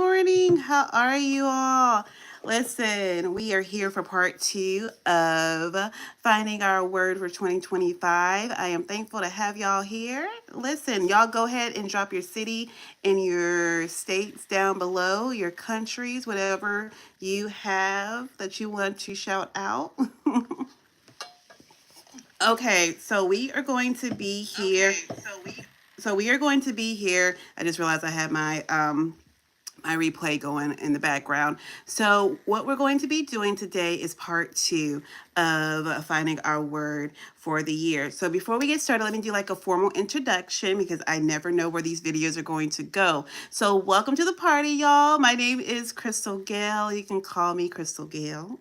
morning. How are you all? Listen, we are here for part two of finding our word for 2025. I am thankful to have y'all here. Listen, y'all go ahead and drop your city and your states down below, your countries, whatever you have that you want to shout out. Okay, so we are going to be here. So we are going to be here. I just realized I had my replay going in the background. So, what we're going to be doing today is part two of finding our word for the year. So, before we get started, let me do like a formal introduction because I never know where these videos are going to go. So, welcome to the party, y'all. My name is Crystal Gale. You can call me Crystal Gale.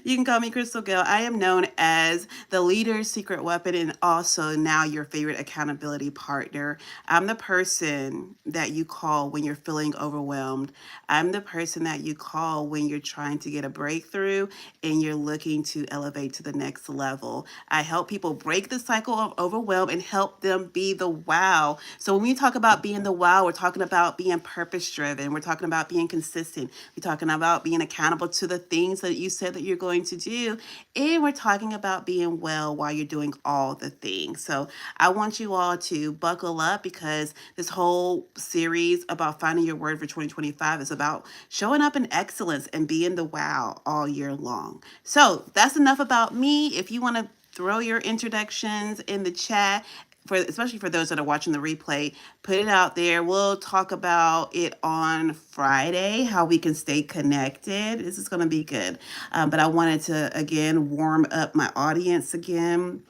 You can call me Crystal Gale. I am known as the leader's secret weapon and also now your favorite accountability partner. I'm the person that you call when you're feeling overwhelmed. I'm the person that you call when you're trying to get a breakthrough and you're looking to elevate to the next level. I help people break the cycle of overwhelm and help them be the wow. So when we talk about being the wow, we're talking about being purpose driven. We're talking about being consistent. We're talking about being accountable to the things that you said that you're going to do. And we're talking about being well while you're doing all the things. So I want you all to buckle up because this whole series about finding your word for 2025 is about showing up in excellence and being the wow all year long. So that's enough about me. If you want to throw your introductions in the chat, for especially for those that are watching the replay, put it out there. We'll talk about it on Friday, how we can stay connected. This is going to be good. But I wanted to again warm up my audience again,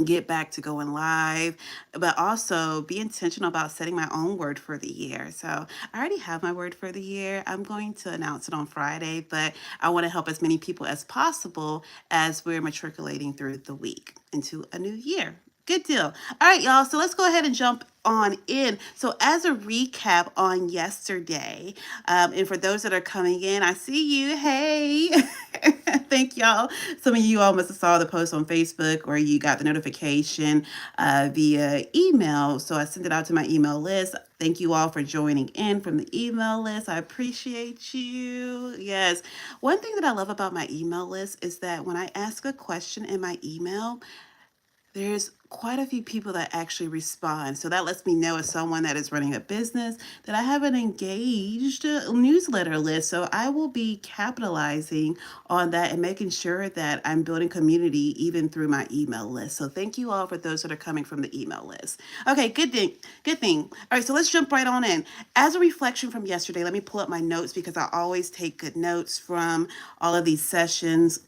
get back to going live, but also be intentional about setting my own word for the year. So I already have my word for the year. I'm going to announce it on Friday, but I want to help as many people as possible as we're matriculating through the week into a new year. Good deal. All right, y'all. So let's go ahead and jump on in. So, as a recap on yesterday, and for those that are coming in, I see you. Hey, thank y'all. Some of you all must have saw the post on Facebook or you got the notification via email. So, I sent it out to my email list. Thank you all for joining in from the email list. I appreciate you. Yes. One thing that I love about my email list is that when I ask a question in my email, there's quite a few people that actually respond. So that lets me know as someone that is running a business that I have an engaged newsletter list. So I will be capitalizing on that and making sure that I'm building community even through my email list. So thank you all for those that are coming from the email list. Okay, good thing. Good thing. All right, so let's jump right on in. As a reflection from yesterday, let me pull up my notes because I always take good notes from all of these sessions.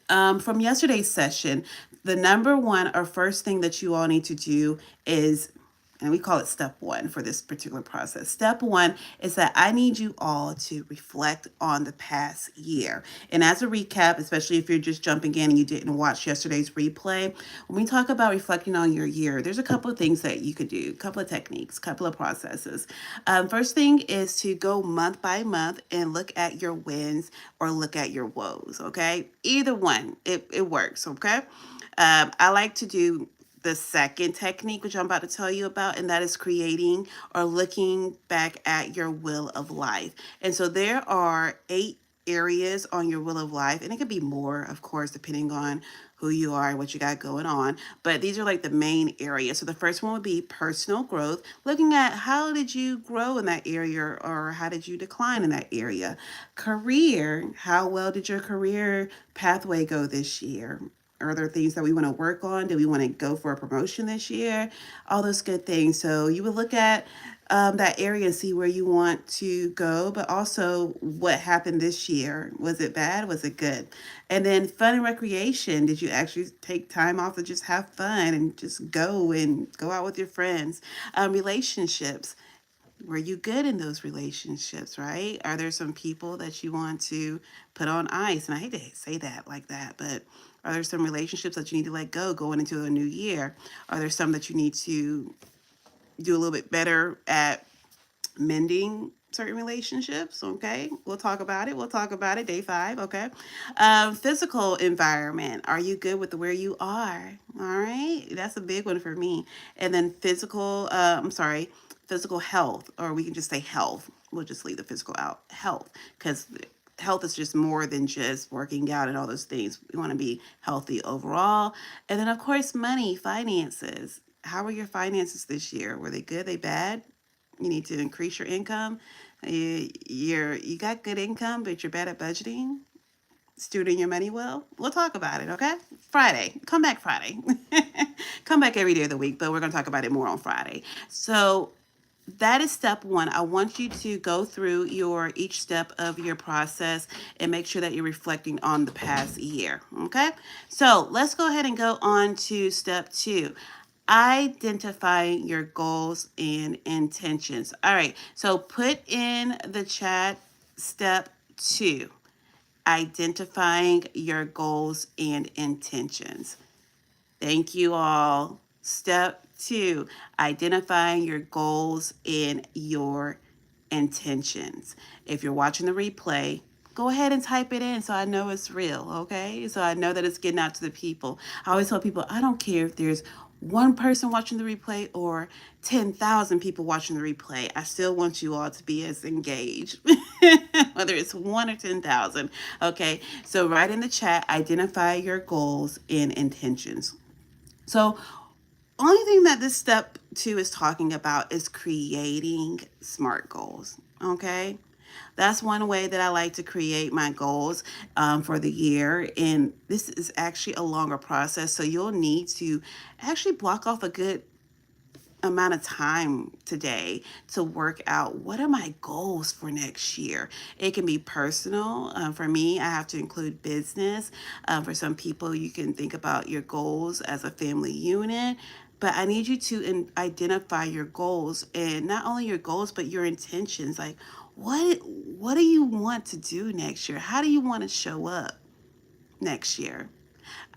From yesterday's session, the number one or first thing that you all need to do is, and we call it step one for this particular process. Step one is that I need you all to reflect on the past year. And as a recap, especially if you're just jumping in and you didn't watch yesterday's replay, when we talk about reflecting on your year, there's a couple of things that you could do, a couple of techniques, a couple of processes. First thing is to go month by month and look at your wins or look at your woes, okay? Either one, it works, okay? I like to do the second technique, which I'm about to tell you about, and that is creating or looking back at your wheel of life. And so there are 8 areas on your wheel of life, and it could be more, of course, depending on who you are and what you got going on. But these are like the main areas. So the first one would be personal growth, looking at how did you grow in that area or how did you decline in that area. Career, how well did your career pathway go this year? Are there things that we want to work on? Do we want to go for a promotion this year? All those good things. So you would look at that area and see where you want to go, but also what happened this year. Was it bad? Was it good? And then fun and recreation. Did you actually take time off to just have fun and just go out with your friends? Relationships. Were you good in those relationships, right? Are there some people that you want to put on ice? And I hate to say that like that, but are there some relationships that you need to let go going into a new year? Are there some that you need to do a little bit better at mending certain relationships? Okay, we'll talk about it. We'll talk about it. Day 5. Okay. Physical environment. Are you good with where you are? All right, that's a big one for me. And then physical health, or we can just say health. We'll just leave the physical out, health, because health is just more than just working out and all those things. We want to be healthy overall. And then, of course, money, finances. How were your finances this year? Were they good? They bad? You need to increase your income. You got good income, but you're bad at budgeting, stewarding your money well. We'll talk about it, okay? Friday. Come back Friday. Come back every day of the week, but we're going to talk about it more on Friday. So that is step one. I want you to go through each step of your process and make sure that you're reflecting on the past year. Okay. So let's go ahead and go on to step two. Identifying your goals and intentions. All right. So put in the chat step two. Identifying your goals and intentions. Thank you all. Step two, identifying your goals and your intentions. If you're watching the replay, go ahead and type it in so I know it's real, okay? So I know that it's getting out to the people. I always tell people, I don't care if there's one person watching the replay or 10,000 people watching the replay. I still want you all to be as engaged, whether it's 1 or 10,000, okay? So write in the chat, identify your goals and intentions. So, only thing that this step two is talking about is creating SMART goals. Okay. That's one way that I like to create my goals for the year. And this is actually a longer process. So, you'll need to actually block off a good amount of time today to work out what are my goals for next year. It can be personal. For me, I have to include business. For some people, you can think about your goals as a family unit. But I need you to identify your goals, and not only your goals, but your intentions. Like, what do you want to do next year? How do you want to show up next year?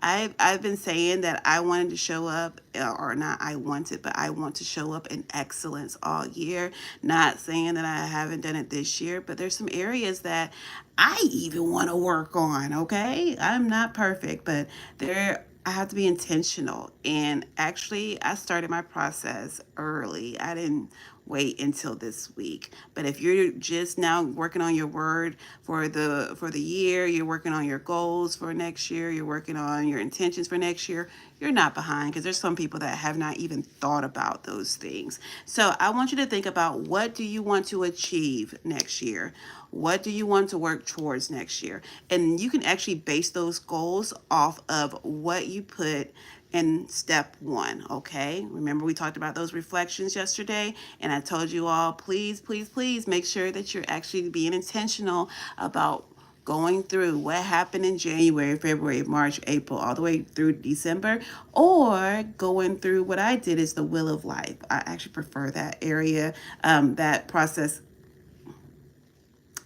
I've been saying that I wanted to show up, or not I wanted, but I want to show up in excellence all year. Not saying that I haven't done it this year, but there's some areas that I even want to work on, okay? I'm not perfect, but I have to be intentional. And actually, I started my process early. I didn't wait until this week. But if you're just now working on your word for the year, you're working on your goals for next year, you're working on your intentions for next year, you're not behind, because there's some people that have not even thought about those things. So I want you to think about, what do you want to achieve next year? What do you want to work towards next year? And you can actually base those goals off of what you put in step one, okay? Remember, we talked about those reflections yesterday, and I told you all, please, please, please make sure that you're actually being intentional about going through what happened in January, February, March, April, all the way through December, or going through what I did is the Wheel of Life. I actually prefer that area, that process.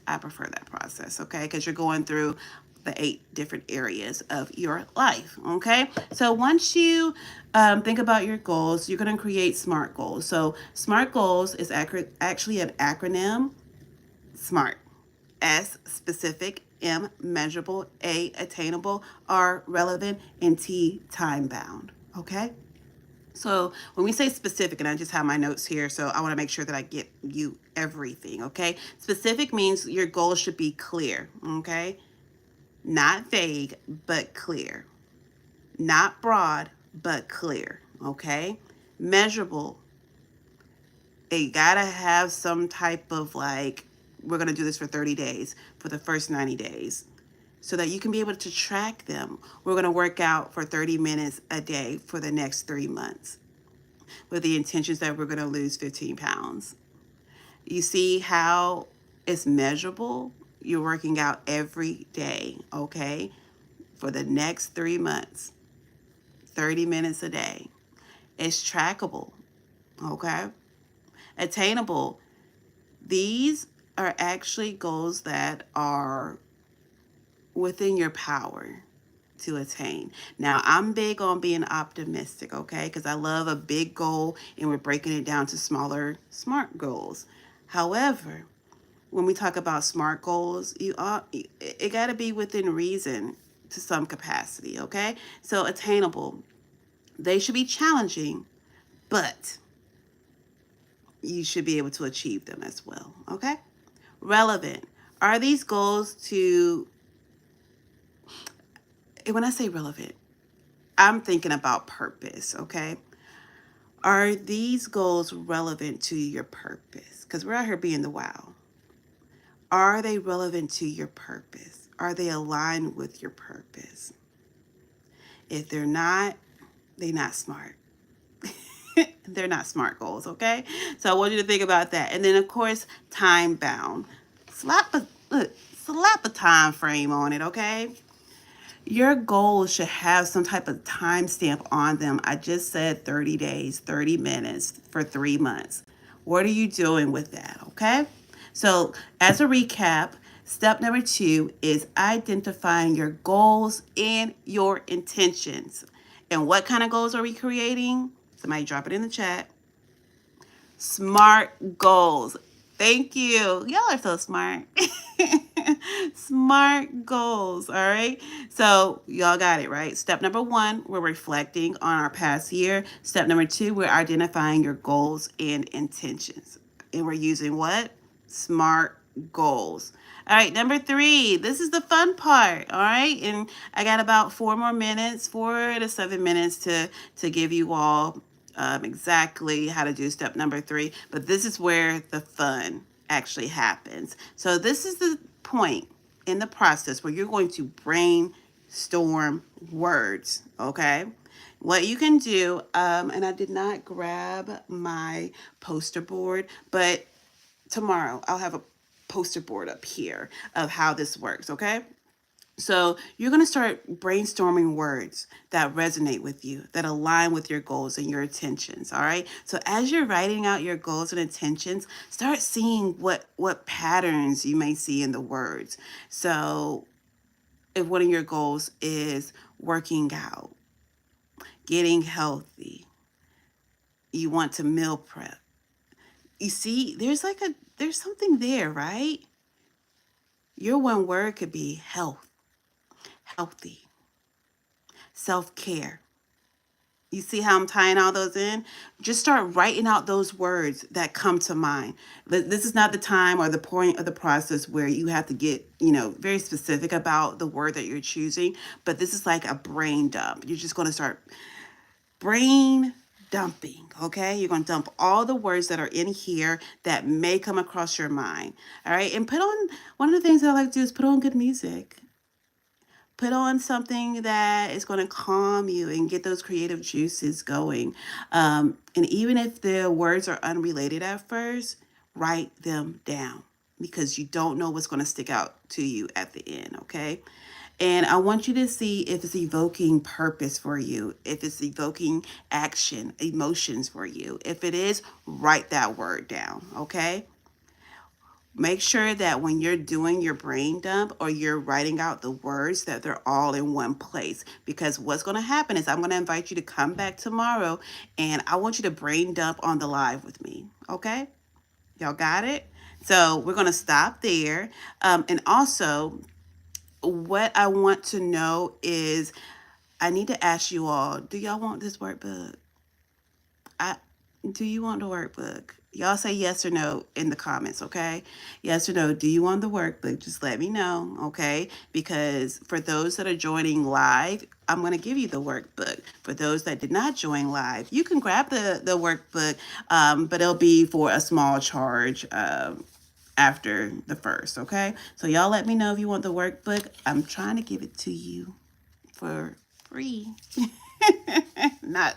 I prefer that process, okay? Because you're going through the 8 different areas of your life, okay? So once you think about your goals, you're going to create SMART goals. So SMART goals is actually an acronym. SMART. S, specific. M, measurable. A, attainable. R, relevant. And T, time bound, okay? So when we say specific, and I just have my notes here, so I want to make sure that I get you everything, okay? Specific means your goal should be clear, okay? Not vague, but clear. Not broad, but clear, okay? Measurable. You gotta have some type of, like, we're gonna do this for 30 days, for the first 90 days, so that you can be able to track them. We're gonna work out for 30 minutes a day for the next 3 months, with the intentions that we're going to lose 15 pounds. You see how it's measurable? You're working out every day, okay? For the next 3 months, 30 minutes a day. It's trackable, okay? Attainable. These are actually goals that are within your power to attain. Now, I'm big on being optimistic, okay? Because I love a big goal, and we're breaking it down to smaller, SMART goals. However, when we talk about SMART goals, it got to be within reason to some capacity, okay? So attainable. They should be challenging, but you should be able to achieve them as well. Okay? Relevant. Are these goals to, when I say relevant, I'm thinking about purpose, okay? Are these goals relevant to your purpose? Because we're out here being the wow. Are they relevant to your purpose? Are they aligned with your purpose? If they're not, they're not smart. They're not smart goals, okay? So I want you to think about that. And then of course, time bound. Slap a time frame on it, okay? Your goals should have some type of timestamp on them. I just said 30 days, 30 minutes for 3 months. What are you doing with that? Okay. So, as a recap, step number 2 is identifying your goals and your intentions. And what kind of goals are we creating? Somebody drop it in the chat. SMART goals. Thank you. Y'all are so smart. SMART goals. All right. So, y'all got it, right? Step number 1, we're reflecting on our past year. Step number 2, we're identifying your goals and intentions. And we're using what? SMART goals. All right, number 3, this is the fun part. All right. And I got about 4 more minutes, 4 to 7 minutes to give you all exactly how to do step number 3. But this is where the fun actually happens. So this is the point in the process where you're going to brainstorm words. Okay. What you can do, and I did not grab my poster board, but tomorrow I'll have a poster board up here of how this works. Okay. So you're going to start brainstorming words that resonate with you, that align with your goals and your intentions. All right. So as you're writing out your goals and intentions, start seeing what patterns you may see in the words. So if one of your goals is working out, getting healthy, you want to meal prep. You see, there's something there, right? Your one word could be health, healthy, self-care. You see how I'm tying all those in? Just start writing out those words that come to mind. This is not the time or the point of the process where you have to get, very specific about the word that you're choosing, but this is like a brain dump. You're just going to start brain dumping, okay? You're going to dump all the words that are in here that may come across your mind, all right? And put on, one of the things that I like to do is put on good music. Put on something that is going to calm you and get those creative juices going. And even if the words are unrelated at first, write them down because you don't know what's going to stick out to you at the end, okay? And I want you to see if it's evoking purpose for you, if it's evoking action, emotions for you. If it is, write that word down, okay? Make sure that when you're doing your brain dump or you're writing out the words that they're all in one place, because what's going to happen is I'm going to invite you to come back tomorrow and I want you to brain dump on the live with me. Okay. Y'all got it? So we're going to stop there. And also what I want to know is I need to ask you all, do y'all want this workbook? I Do you want the workbook? Y'all say yes or no in the comments, okay? Yes or no. Do you want the workbook? Just let me know, okay? Because for those that are joining live, I'm going to give you the workbook. For those that did not join live, you can grab the workbook, but it'll be for a small charge after the first, okay? So y'all let me know if you want the workbook. I'm trying to give it to you for free. Not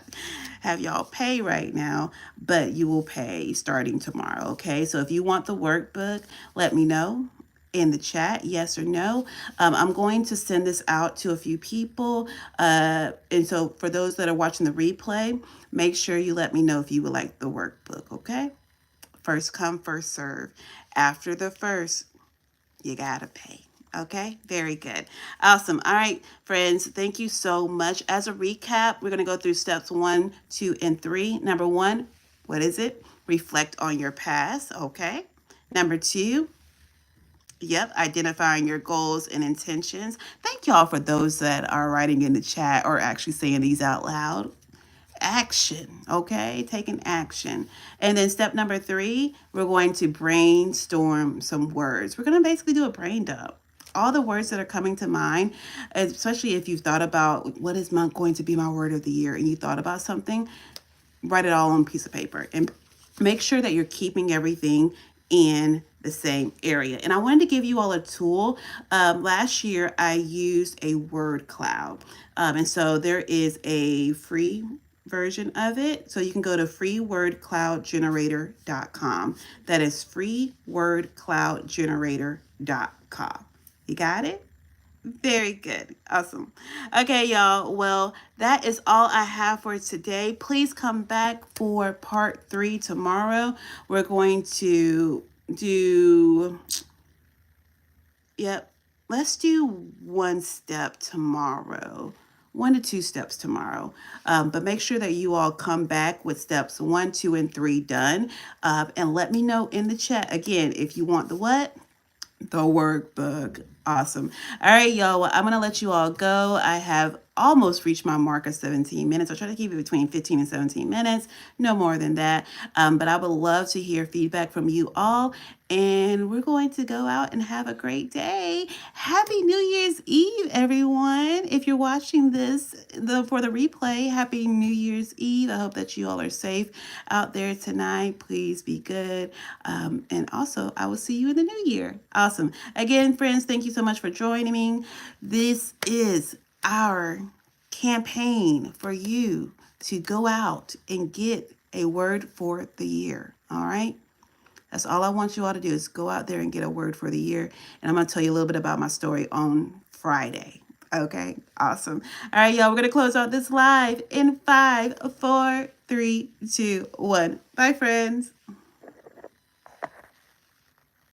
have y'all pay right now, but you will pay starting tomorrow. Okay. So if you want the workbook, let me know in the chat, yes or no. I'm going to send this out to a few people. And so for those that are watching the replay, make sure you let me know if you would like the workbook. Okay. First come, first serve. After the first, you got to pay. Okay, very good. Awesome. All right, friends, thank you so much. As a recap, we're going to go through steps 1, 2, and 3. Number 1, what is it? Reflect on your past. Okay. Number 2, yep, identifying your goals and intentions. Thank y'all for those that are writing in the chat or actually saying these out loud. action, okay? Taking action. And then step number 3, we're going to brainstorm some words. We're going to basically do a brain dump. All the words that are coming to mind, especially if you've thought about what is going to be my word of the year and you thought about something, write it all on a piece of paper and make sure that you're keeping everything in the same area. And I wanted to give you all a tool. Last year, I used a word cloud. And so there is a free version of it. So you can go to freewordcloudgenerator.com. That is freewordcloudgenerator.com. You got it? Very good. Awesome. Okay, y'all. Well, that is all I have for today. Please come back for part 3 tomorrow. We're going to do, yep, let's do 1 step tomorrow. 1 to 2 steps tomorrow. But make sure that you all come back with steps 1, 2, and 3 done. And let me know in the chat again if you want the what? The workbook. Awesome. All right, y'all. Well, I'm going to let you all go. I have almost reached my mark of 17 minutes. I try to keep it between 15 and 17 minutes, no more than that. But I would love to hear feedback from you all. And we're going to go out and have a great day. Happy New Year's Eve, everyone. If you're watching this for the replay, happy New Year's Eve. I hope that you all are safe out there tonight. Please be good. And also, I will see you in the new year. Awesome. Again, friends, thank you so much for joining me. This is our campaign for you to go out and get a word for the year. All right. That's all I want you all to do is go out there and get a word for the year. And I'm going to tell you a little bit about my story on Friday. Okay. Awesome. All right, y'all. We're going to close out this live in 5, 4, 3, 2, 1. Bye, friends.